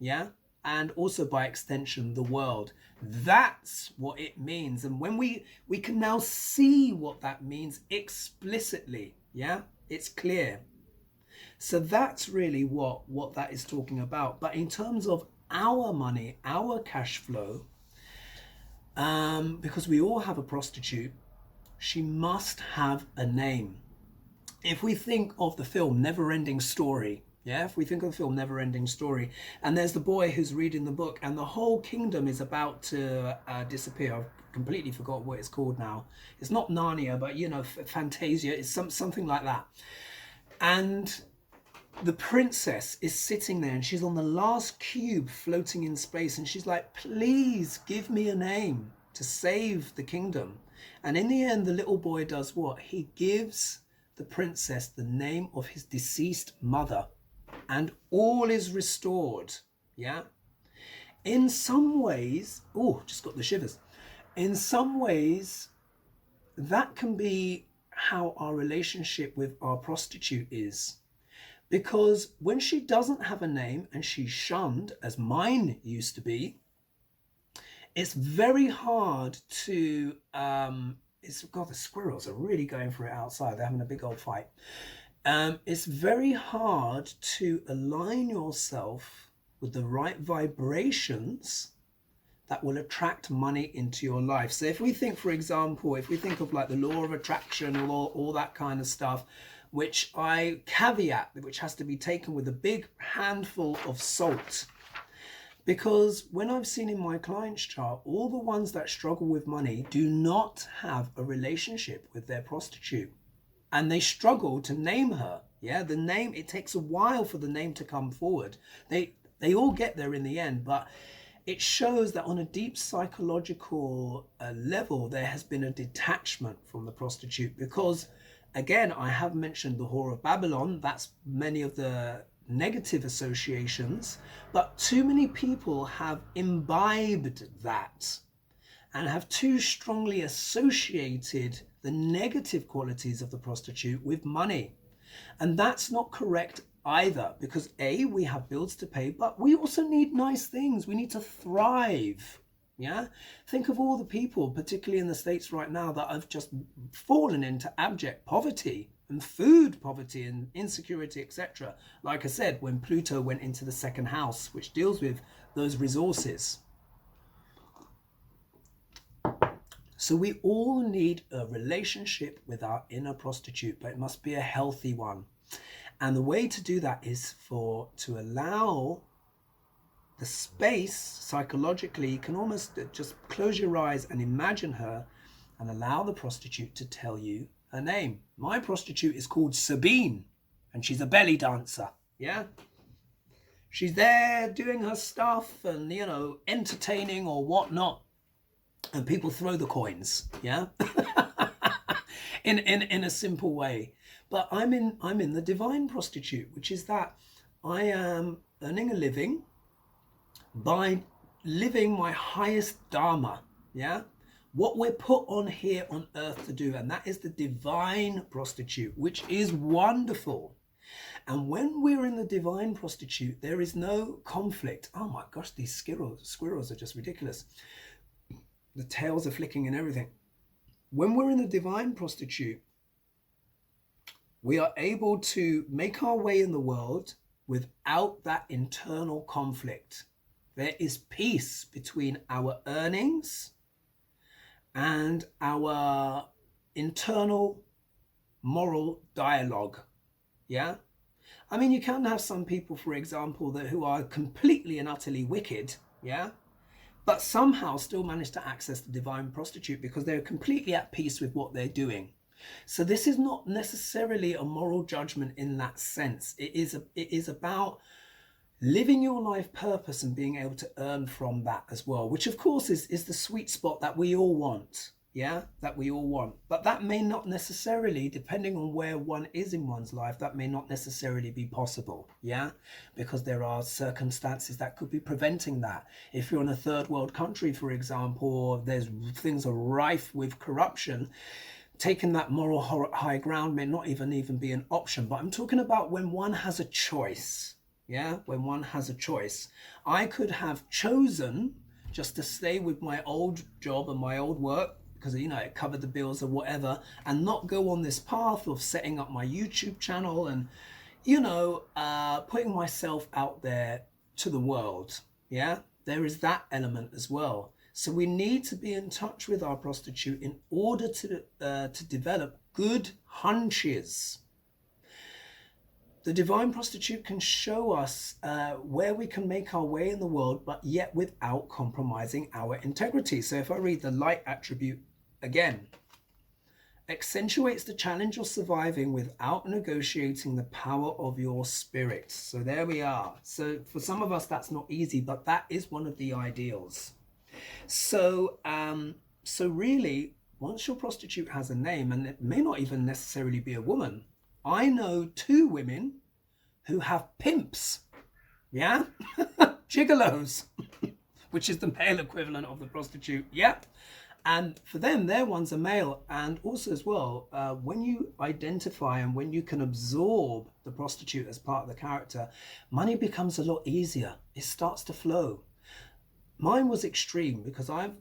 Yeah? And also by extension, the world. That's what it means. And when we can now see what that means explicitly, yeah, It's clear. So that's really what that is talking about. But in terms of our money, our cash flow, because we all have a prostitute, she must have a name. If we think of the film Never Ending Story, yeah, if we think of the film Never Ending Story, and there's the boy who's reading the book and the whole kingdom is about to disappear. I've completely forgot what it's called now. It's not Narnia, but you know, Fantasia. It's something like that. And the princess is sitting there and she's on the last cube floating in space, and she's like, please give me a name to save the kingdom. And in the end, the little boy does what? He gives the princess the name of his deceased mother, and all is restored. Yeah. In some ways, oh, just got the shivers. In some ways, that can be how our relationship with our prostitute is. Because when she doesn't have a name and she's shunned, as mine used to be, it's very hard to, God, the squirrels are really going for it outside. They're having a big old fight. It's very hard to align yourself with the right vibrations that will attract money into your life. So if we think, for example, if we think of like the law of attraction or all that kind of stuff, which I caveat, which has to be taken with a big handful of salt. Because when I've seen in my client's chart, all the ones that struggle with money do not have a relationship with their prostitute. And they struggle to name her. Yeah, the name, it takes a while for the name to come forward. They all get there in the end, but it shows that on a deep psychological level, there has been a detachment from the prostitute. Because again, I have mentioned the Whore of Babylon. That's many of the negative associations, but too many people have imbibed that and have too strongly associated the negative qualities of the prostitute with money. And that's not correct either, because A, we have bills to pay, but we also need nice things. We need to thrive. Yeah, think of all the people, particularly in the States right now, that have just fallen into abject poverty and food poverty and insecurity, etc. Like I said, when Pluto went into the second house, which deals with those resources. So we all need a relationship with our inner prostitute, but it must be a healthy one. And the way to do that is to allow the space psychologically. You can almost just close your eyes and imagine her and allow the prostitute to tell you her name. My prostitute is called Sabine, and she's a belly dancer. Yeah, she's there doing her stuff and, you know, entertaining or whatnot, and people throw the coins. Yeah. in a simple way. But I'm in the divine prostitute, which is that I am earning a living by living my highest dharma. Yeah, what we're put on here on earth to do, and that is the divine prostitute, which is wonderful. And when we're in the divine prostitute, there is no conflict. Oh my gosh, these squirrels are just ridiculous. The tails are flicking and everything. When we're in the divine prostitute, we are able to make our way in the world without that internal conflict. There is peace between our earnings and our internal moral dialogue. Yeah? I mean, you can have some people, for example, who are completely and utterly wicked, yeah? But somehow still manage to access the divine prostitute because they're completely at peace with what they're doing. So this is not necessarily a moral judgment in that sense. It is about living your life purpose and being able to earn from that as well, which of course is the sweet spot that we all want. Yeah, that we all want. But that may not necessarily, depending on where one is in one's life, that may not necessarily be possible. Yeah, because there are circumstances that could be preventing that. If you're in a third world country, for example, or there's things are rife with corruption, taking that moral high ground may not even be an option. But I'm talking about when one has a choice. Yeah, when one has a choice. I could have chosen just to stay with my old job and my old work because, you know, it covered the bills or whatever, and not go on this path of setting up my YouTube channel and, you know, putting myself out there to the world. Yeah, there is that element as well. So we need to be in touch with our prostitute in order to develop good hunches. The divine prostitute can show us where we can make our way in the world, but yet without compromising our integrity. So if I read the light attribute again, accentuates the challenge of surviving without negotiating the power of your spirit. So there we are. So for some of us, that's not easy, but that is one of the ideals. So, so really, once your prostitute has a name, and it may not even necessarily be a woman, I know 2 women who have pimps, yeah, gigolos, which is the male equivalent of the prostitute, yeah. And for them, their one's a male. And also as well, when you identify and when you can absorb the prostitute as part of the character, money becomes a lot easier. It starts to flow. Mine was extreme because I've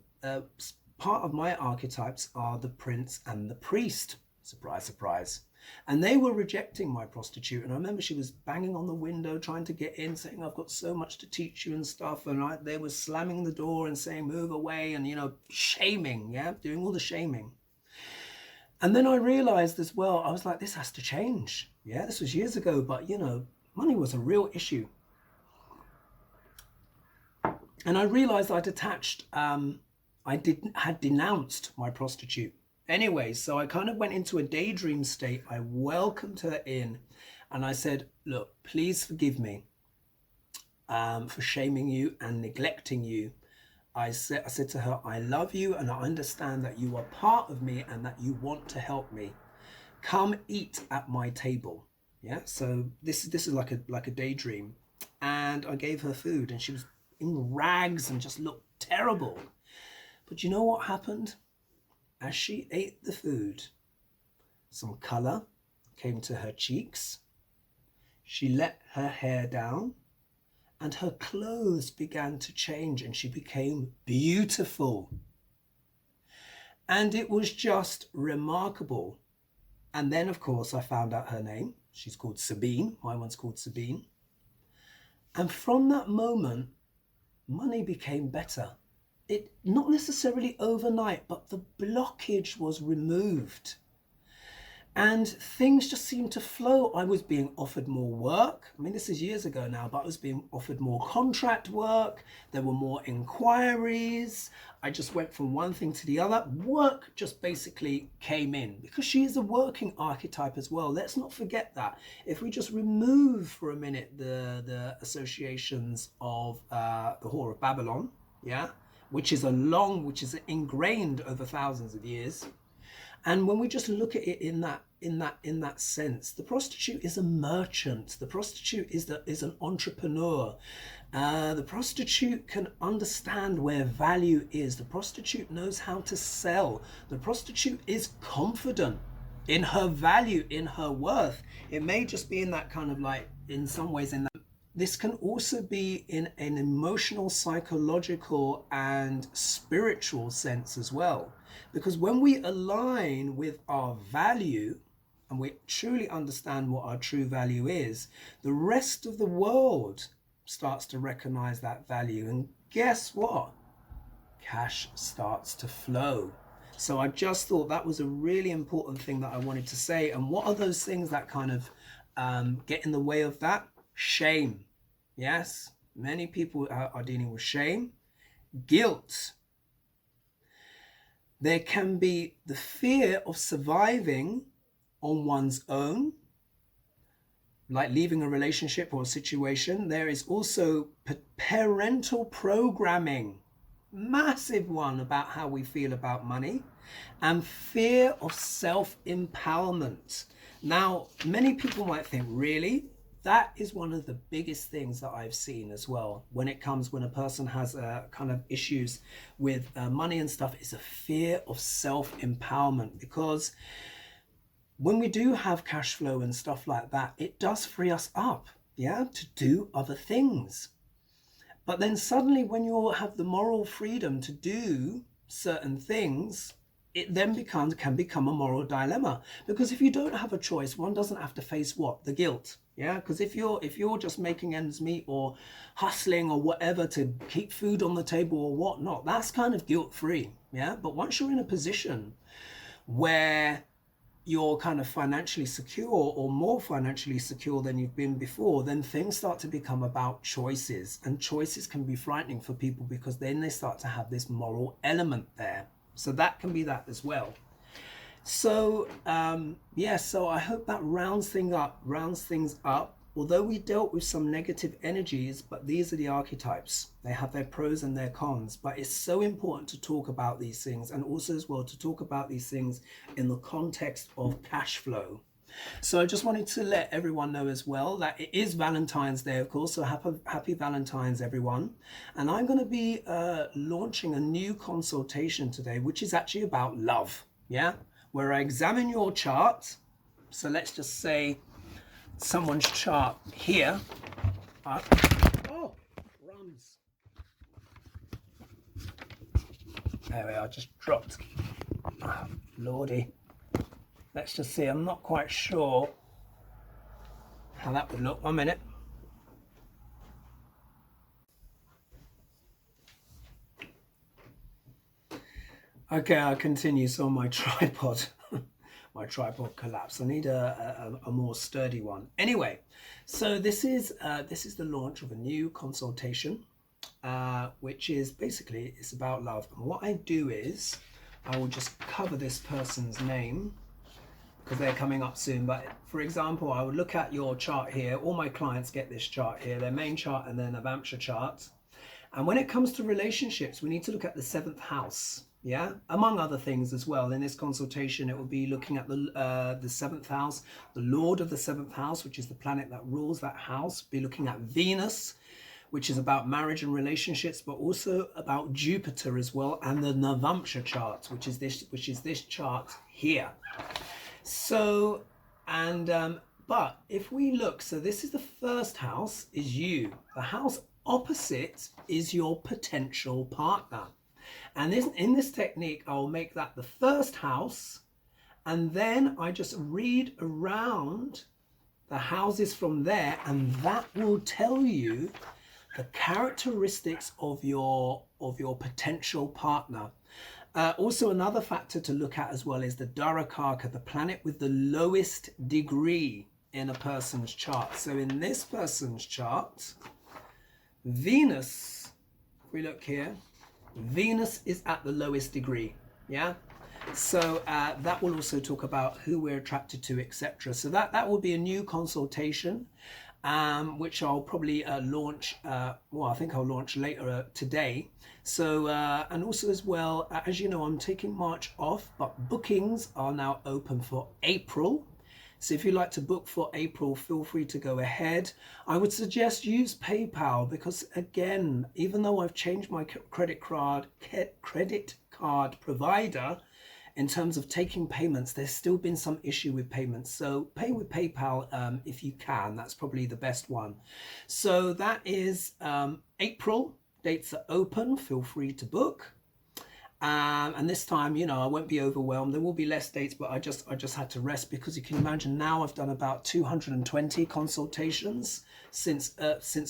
part of my archetypes are the prince and the priest. Surprise, surprise. And they were rejecting my prostitute. And I remember she was banging on the window, trying to get in, saying, I've got so much to teach you and stuff. And they were slamming the door and saying, move away. And, you know, shaming, yeah, doing all the shaming. And then I realized as well, I was like, this has to change. Yeah, this was years ago. But, you know, money was a real issue. And I realized I'd attached, had denounced my prostitute. Anyway, so I kind of went into a daydream state. I welcomed her in and I said, look, please forgive me for shaming you and neglecting you. I said to her, I love you and I understand that you are part of me and that you want to help me. Come eat at my table. Yeah, so this is like a daydream. And I gave her food and she was in rags and just looked terrible. But you know what happened? As she ate the food, some color came to her cheeks. She let her hair down and her clothes began to change and she became beautiful. And it was just remarkable. And then, of course, I found out her name. She's called Sabine. My one's called Sabine. And from that moment, money became better. It not necessarily overnight, but the blockage was removed. And things just seemed to flow. I was being offered more work. I mean, this is years ago now, but I was being offered more contract work. There were more inquiries. I just went from one thing to the other. Work just basically came in because she is a working archetype as well. Let's not forget that. If we just remove for a minute the associations of the Whore of Babylon, yeah, which is ingrained over thousands of years. And when we just look at it in that sense, the prostitute is a merchant. The prostitute is an entrepreneur. The prostitute can understand where value is. The prostitute knows how to sell. The prostitute is confident in her value, in her worth. It may just be in that kind of like, in some ways, in that. This can also be in an emotional, psychological, and spiritual sense as well. Because when we align with our value and we truly understand what our true value is, the rest of the world starts to recognize that value. And guess what? Cash starts to flow. So I just thought that was a really important thing that I wanted to say. And what are those things that kind of get in the way of that? Shame. Yes, many people are dealing with shame, guilt. There can be the fear of surviving on one's own, like leaving a relationship or a situation. There is also parental programming, massive one about how we feel about money, and fear of self-empowerment. Now, many people might think, really? That is one of the biggest things that I've seen as well when a person has kind of issues with money and stuff, is a fear of self-empowerment. Because when we do have cash flow and stuff like that, it does free us up, yeah, to do other things. But then suddenly when you have the moral freedom to do certain things, it then can become a moral dilemma, because if you don't have a choice, one doesn't have to face what? The guilt. Yeah, because if you're just making ends meet or hustling or whatever to keep food on the table or whatnot, that's kind of guilt free. Yeah, but once you're in a position where you're kind of financially secure or more financially secure than you've been before, then things start to become about choices, and choices can be frightening for people because then they start to have this moral element there. So that can be that as well. So yeah, so I hope that rounds things up. Although we dealt with some negative energies, but these are the archetypes. They have their pros and their cons, but it's so important to talk about these things, and also as well to talk about these things in the context of cash flow. So I just wanted to let everyone know as well that it is Valentine's Day, of course, so happy Valentine's, everyone. And I'm going to be launching a new consultation today, which is actually about love, yeah? Where I examine your chart. So let's just say someone's chart here. Oh, crumbs. There we are, just dropped. Oh, Lordy. Let's just see, I'm not quite sure how that would look. 1 minute. Okay, I'll continue. So my tripod, my tripod collapsed. I need a more sturdy one. Anyway, so this is the launch of a new consultation, which is basically, it's about love. And what I do is I will just cover this person's name, because they're coming up soon. But for example, I would look at your chart here. All my clients get this chart here, their main chart and then a Vamsha chart. And when it comes to relationships, we need to look at the 7th house, yeah, among other things as well. In this consultation, it will be looking at the 7th house, the Lord of the 7th house, which is the planet that rules that house. Be looking at Venus, which is about marriage and relationships, but also about Jupiter as well, and the Navamsha chart, which is this chart here. So, and but if we look, so this is the 1st house, is you. The house opposite is your potential partner. And in this technique, I'll make that the 1st house, and then I just read around the houses from there, and that will tell you the characteristics of your potential partner. Also, another factor to look at as well is the Dharakaka, the planet with the lowest degree in a person's chart. So in this person's chart, Venus, if we look here, Venus is at the lowest degree, yeah? So that will also talk about who we're attracted to, etc. So that will be a new consultation, which I'll probably launch, well, I think I'll launch later today. So, and also as well, as you know, I'm taking March off, but bookings are now open for April. So if you'd like to book for April, feel free to go ahead. I would suggest use PayPal, because again, even though I've changed my credit card provider, in terms of taking payments, there's still been some issue with payments. So pay with PayPal if you can. That's probably the best one. So that is April. Dates are open. Feel free to book. And this time, you know, I won't be overwhelmed. There will be less dates, but I just had to rest, because you can imagine now I've done about 220 consultations since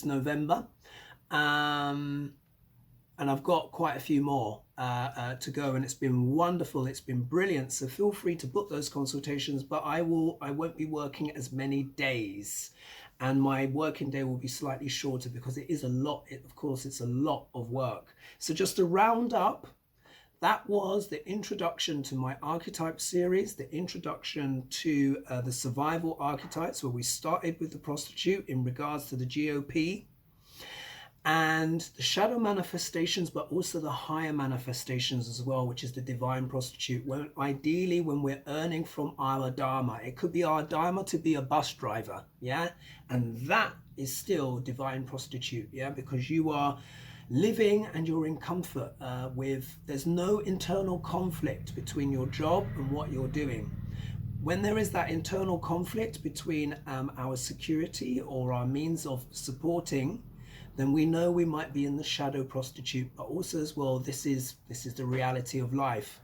November. And I've got quite a few more to go, and it's been wonderful. It's been brilliant. So feel free to book those consultations, but I won't be working as many days, and my working day will be slightly shorter, because it is a lot. Of course, it's a lot of work. So just to round up, that was the introduction to my archetype series, the introduction to the survival archetypes, where we started with the prostitute in regards to the G.O.P, and the shadow manifestations, but also the higher manifestations as well, which is the divine prostitute. When ideally, when we're earning from our dharma, it could be our dharma to be a bus driver, yeah, and that is still divine prostitute, yeah, because you are living and you're in comfort there's no internal conflict between your job and what you're doing. When there is that internal conflict between our security or our means of supporting, then we know we might be in the shadow prostitute. But also as well, this is the reality of life.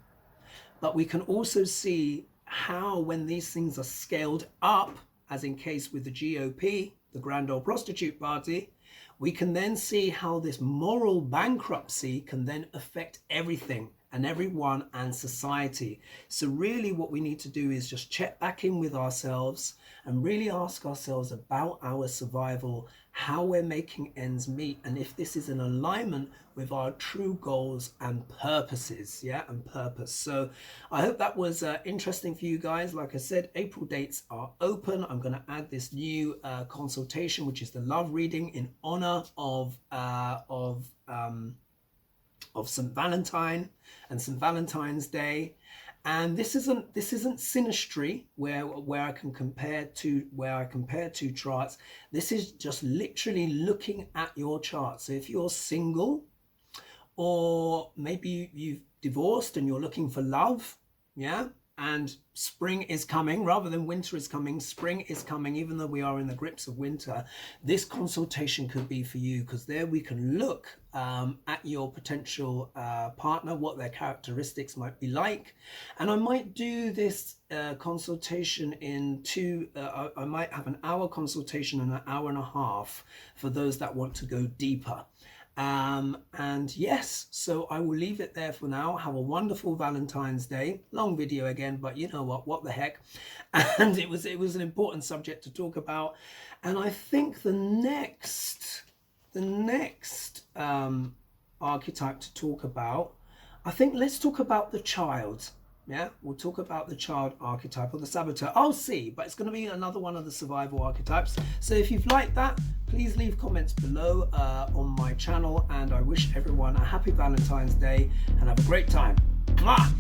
But we can also see how when these things are scaled up, as in case with the G.O.P, the Grand Old Prostitute Party, we can then see how this moral bankruptcy can then affect everything and everyone and society. So really what we need to do is just check back in with ourselves and really ask ourselves about our survival, how we're making ends meet, and if this is in alignment with our true goals and purposes, and purpose. So I hope that was interesting for you guys. Like I said, April dates are open. I'm going to add this new consultation, which is the love reading in honor of St. Valentine and St. Valentine's Day. And this isn't synastry where I can compare two charts. This is just literally looking at your chart. So if you're single, or maybe you've divorced and you're looking for love, and spring is coming, rather than winter is coming, spring is coming, even though we are in the grips of winter, this consultation could be for you, because there we can look at your potential partner, what their characteristics might be like. And I might do this consultation in I might have an hour consultation and an hour and a half for those that want to go deeper. And yes, so I will leave it there for now. Have a wonderful Valentine's Day. Long video again, but you know what the heck. And it was an important subject to talk about. And I think the next archetype to talk about, I think let's talk about the child. We'll talk about the child archetype, or the saboteur. I'll see, but it's going to be another one of the survival archetypes. So if you've liked that, please leave comments below on my channel, and I wish everyone a happy Valentine's Day and have a great time. Mwah!